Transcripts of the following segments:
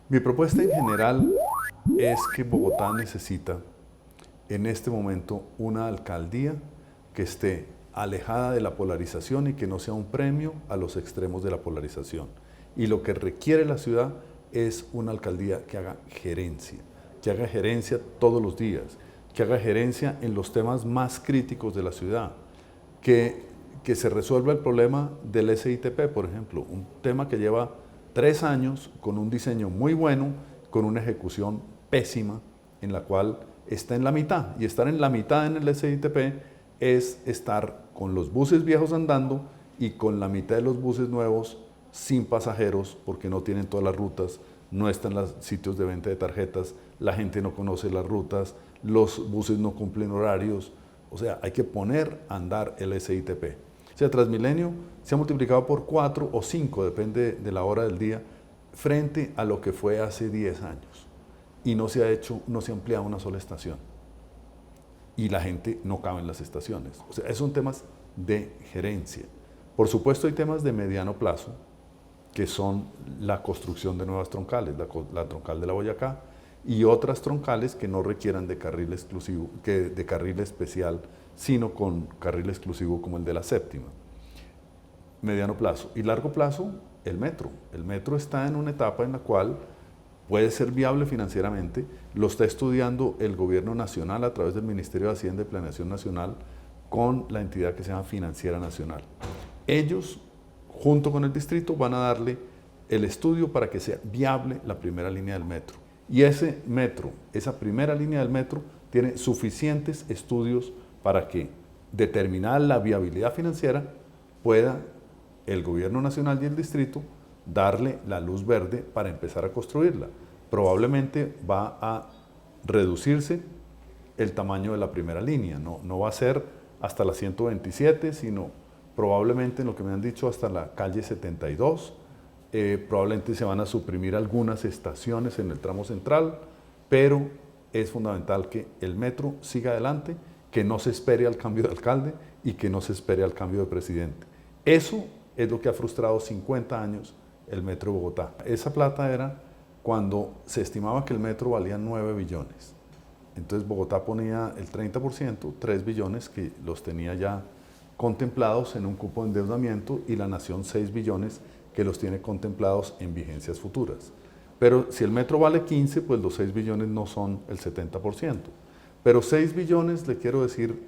Mi propuesta en general es que Bogotá necesita en este momento una alcaldía que esté alejada de la polarización y que no sea un premio a los extremos de la polarización. Y lo que requiere la ciudad es una alcaldía que haga gerencia todos los días, que haga gerencia en los temas más críticos de la ciudad, que se resuelva el problema del SITP, por ejemplo, un tema que lleva 3 años con un diseño muy bueno, con una ejecución pésima, en la cual está en la mitad. Y estar en la mitad en el SITP es estar con los buses viejos andando y con la mitad de los buses nuevos sin pasajeros, porque no tienen todas las rutas, no están los sitios de venta de tarjetas, la gente no conoce las rutas, los buses no cumplen horarios. O sea, hay que poner a andar el SITP. O sea, Transmilenio se ha multiplicado por 4 o 5, depende de la hora del día, frente a lo que fue hace 10 años. Y no se ha ampliado una sola estación. Y la gente no cabe en las estaciones. O sea, esos son temas de gerencia. Por supuesto hay temas de mediano plazo, que son la construcción de nuevas troncales, la troncal de la Boyacá, y otras troncales que no requieran de carril exclusivo, de carril especial, sino con carril exclusivo como el de la séptima. Mediano plazo. Y largo plazo, el metro. El metro está en una etapa en la cual puede ser viable financieramente, lo está estudiando el gobierno nacional a través del Ministerio de Hacienda y Planeación Nacional con la entidad que se llama Financiera Nacional. Ellos, junto con el distrito, van a darle el estudio para que sea viable la primera línea del metro. Y ese metro, esa primera línea del metro, tiene suficientes estudios para que, determinada la viabilidad financiera, pueda el gobierno nacional y el distrito darle la luz verde para empezar a construirla. Probablemente va a reducirse el tamaño de la primera línea, no va a ser hasta la 127, sino probablemente, en lo que me han dicho, hasta la calle 72. Probablemente se van a suprimir algunas estaciones en el tramo central, pero es fundamental que el metro siga adelante, que no se espere al cambio de alcalde y que no se espere al cambio de presidente. Eso es lo que ha frustrado 50 años el Metro de Bogotá. Esa plata era cuando se estimaba que el metro valía 9 billones. Entonces Bogotá ponía el 30%, 3 billones, que los tenía ya contemplados en un cupo de endeudamiento, y la Nación 6 billones, que los tiene contemplados en vigencias futuras. Pero si el metro vale 15, pues los 6 billones no son el 70%. Pero 6 billones, le quiero decir,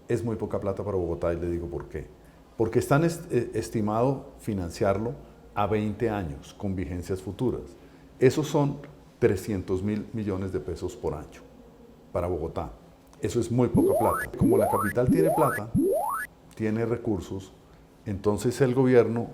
es muy poca plata para Bogotá, y le digo por qué. Porque están estimado financiarlo a 20 años con vigencias futuras. Esos son 300.000 millones de pesos por año para Bogotá. Eso es muy poca plata. Como la capital tiene plata, tiene recursos, entonces el gobierno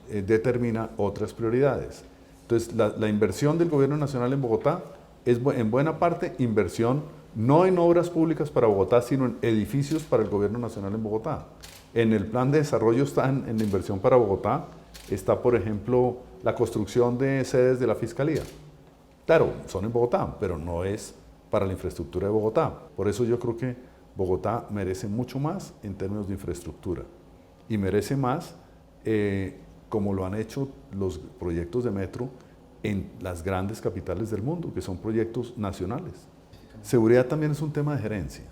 determina otras prioridades. Entonces la inversión del gobierno nacional en Bogotá es en buena parte inversión no en obras públicas para Bogotá, sino en edificios para el gobierno nacional en Bogotá. En el plan de desarrollo en la inversión para Bogotá está, por ejemplo, la construcción de sedes de la Fiscalía. Claro, son en Bogotá, pero no es para la infraestructura de Bogotá. Por eso yo creo que Bogotá merece mucho más en términos de infraestructura, y merece más como lo han hecho los proyectos de metro en las grandes capitales del mundo, que son proyectos nacionales. Seguridad también es un tema de gerencia.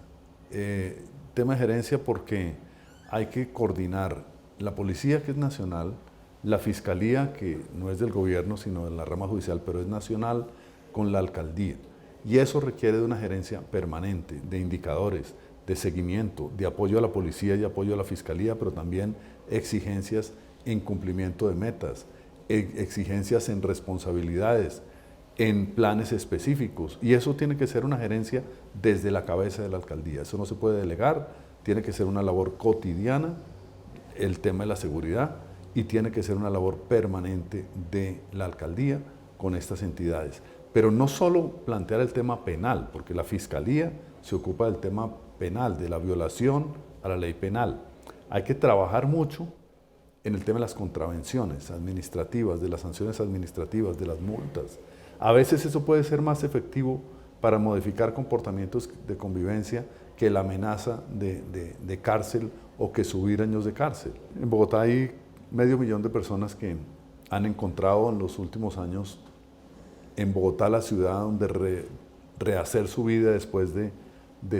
Tema de gerencia porque hay que coordinar la policía, que es nacional, la fiscalía, que no es del gobierno sino de la rama judicial, pero es nacional, con la alcaldía. Y eso requiere de una gerencia permanente, de indicadores, de seguimiento, de apoyo a la policía y apoyo a la fiscalía, pero también exigencias en cumplimiento de metas, exigencias en responsabilidades, en planes específicos. Y eso tiene que ser una gerencia desde la cabeza de la alcaldía. Eso no se puede delegar, tiene que ser una labor cotidiana, el tema de la seguridad, y tiene que ser una labor permanente de la alcaldía con estas entidades. Pero no solo plantear el tema penal, porque la Fiscalía se ocupa del tema penal, de la violación a la ley penal. Hay que trabajar mucho en el tema de las contravenciones administrativas, de las sanciones administrativas, de las multas. A veces eso puede ser más efectivo para modificar comportamientos de convivencia que la amenaza de cárcel o que subir años de cárcel. En Bogotá hay 500.000 de personas que han encontrado en los últimos años en Bogotá la ciudad donde rehacer su vida después de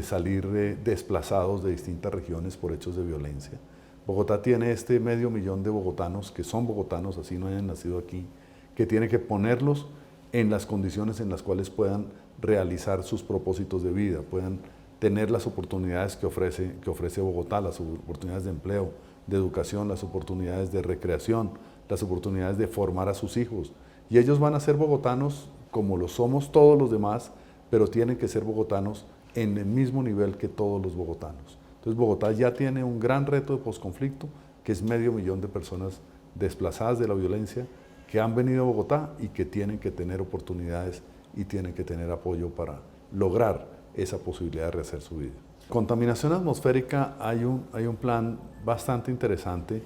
salir desplazados de distintas regiones por hechos de violencia. Bogotá tiene este 500.000 de bogotanos, que son bogotanos, así no hayan nacido aquí, que tiene que ponerlos en las condiciones en las cuales puedan realizar sus propósitos de vida, puedan tener las oportunidades que ofrece Bogotá, las oportunidades de empleo, de educación, las oportunidades de recreación, las oportunidades de formar a sus hijos. Y ellos van a ser bogotanos como lo somos todos los demás, pero tienen que ser bogotanos en el mismo nivel que todos los bogotanos. Entonces Bogotá ya tiene un gran reto de posconflicto, que es 500.000 de personas desplazadas de la violencia que han venido a Bogotá y que tienen que tener oportunidades y tienen que tener apoyo para lograr esa posibilidad de rehacer su vida. Contaminación atmosférica, hay un plan bastante interesante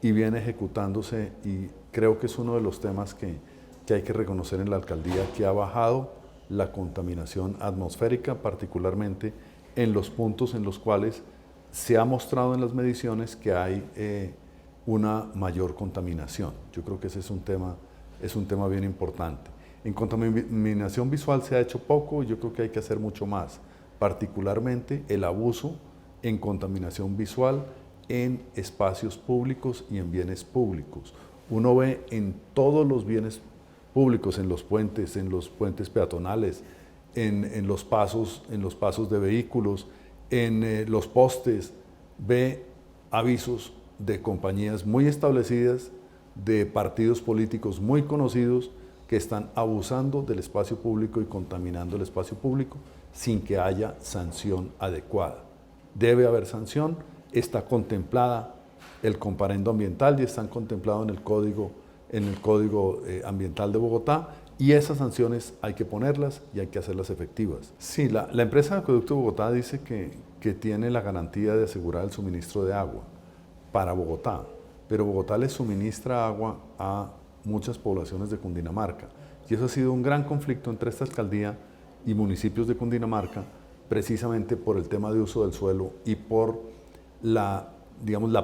y viene ejecutándose, y creo que es uno de los temas que hay que reconocer en la alcaldía, que ha bajado la contaminación atmosférica, particularmente en los puntos en los cuales se ha mostrado en las mediciones que hay una mayor contaminación. Yo creo que ese es un tema bien importante. En contaminación visual se ha hecho poco y yo creo que hay que hacer mucho más, particularmente el abuso en contaminación visual en espacios públicos y en bienes públicos. Uno ve en todos los bienes públicos, en los puentes peatonales, en los pasos de vehículos, en los postes, ve avisos de compañías muy establecidas, de partidos políticos muy conocidos que están abusando del espacio público y contaminando el espacio público sin que haya sanción adecuada. Debe haber sanción, está contemplada el comparendo ambiental y están contemplados en el Código Ambiental de Bogotá, y esas sanciones hay que ponerlas y hay que hacerlas efectivas. Sí, la empresa de Acueducto de Bogotá dice que tiene la garantía de asegurar el suministro de agua para Bogotá, pero Bogotá le suministra agua a muchas poblaciones de Cundinamarca, y eso ha sido un gran conflicto entre esta alcaldía y municipios de Cundinamarca, precisamente por el tema de uso del suelo y por la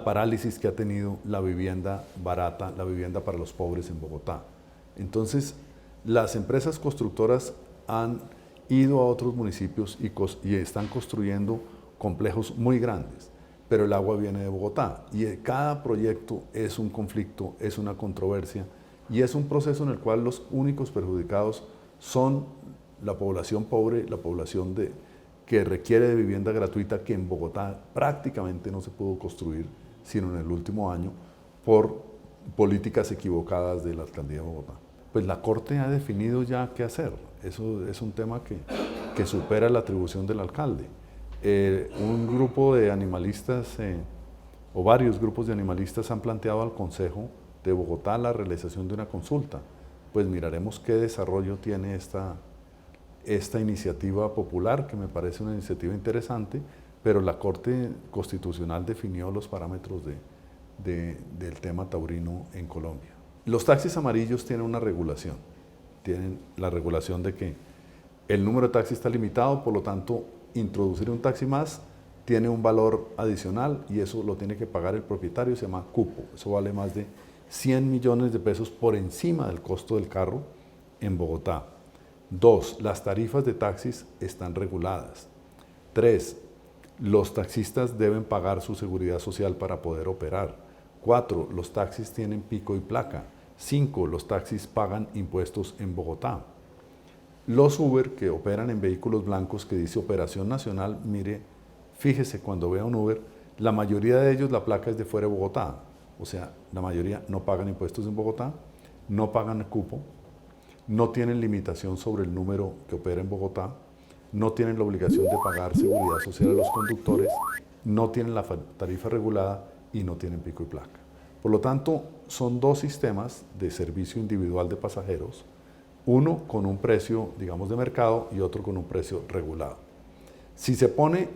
parálisis que ha tenido la vivienda barata, la vivienda para los pobres en Bogotá. Entonces, las empresas constructoras han ido a otros municipios y están construyendo complejos muy grandes, pero el agua viene de Bogotá y cada proyecto es un conflicto, es una controversia y es un proceso en el cual los únicos perjudicados son la población pobre, la población que requiere de vivienda gratuita, que en Bogotá prácticamente no se pudo construir sino en el último año por políticas equivocadas de la alcaldía de Bogotá. Pues la Corte ha definido ya qué hacer. Eso es un tema que supera la atribución del alcalde. Un grupo de animalistas o varios grupos de animalistas han planteado al Consejo de Bogotá la realización de una consulta. Pues miraremos qué desarrollo tiene esta iniciativa popular, que me parece una iniciativa interesante, pero la Corte Constitucional definió los parámetros del tema taurino en Colombia. Los taxis amarillos tienen una regulación, tienen la regulación de que el número de taxis está limitado, por lo tanto, introducir un taxi más tiene un valor adicional y eso lo tiene que pagar el propietario, se llama cupo. Eso vale más de 100 millones de pesos por encima del costo del carro en Bogotá. 2, las tarifas de taxis están reguladas. 3, los taxistas deben pagar su seguridad social para poder operar. 4, los taxis tienen pico y placa. 5, los taxis pagan impuestos en Bogotá. Los Uber que operan en vehículos blancos que dice Operación Nacional, mire, fíjese cuando vea un Uber, la mayoría de ellos la placa es de fuera de Bogotá. O sea, la mayoría no pagan impuestos en Bogotá, no pagan el cupo, no tienen limitación sobre el número que opera en Bogotá, no tienen la obligación de pagar seguridad social a los conductores, no tienen la tarifa regulada y no tienen pico y placa. Por lo tanto, son dos sistemas de servicio individual de pasajeros, uno con un precio, digamos, de mercado y otro con un precio regulado. Si se pone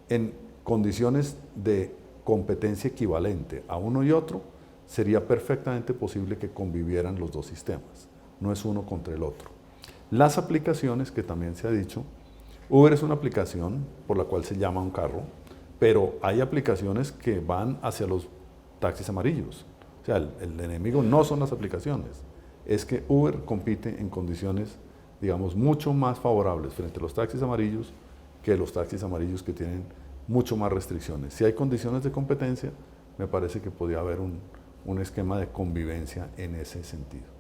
en condiciones de competencia equivalente a uno y otro, sería perfectamente posible que convivieran los dos sistemas. No es uno contra el otro. Las aplicaciones, que también se ha dicho, Uber es una aplicación por la cual se llama un carro, pero hay aplicaciones que van hacia los taxis amarillos. O sea, el enemigo no son las aplicaciones, es que Uber compite en condiciones, digamos, mucho más favorables frente a los taxis amarillos que los taxis amarillos que tienen mucho más restricciones. Si hay condiciones de competencia, me parece que podría haber un esquema de convivencia en ese sentido.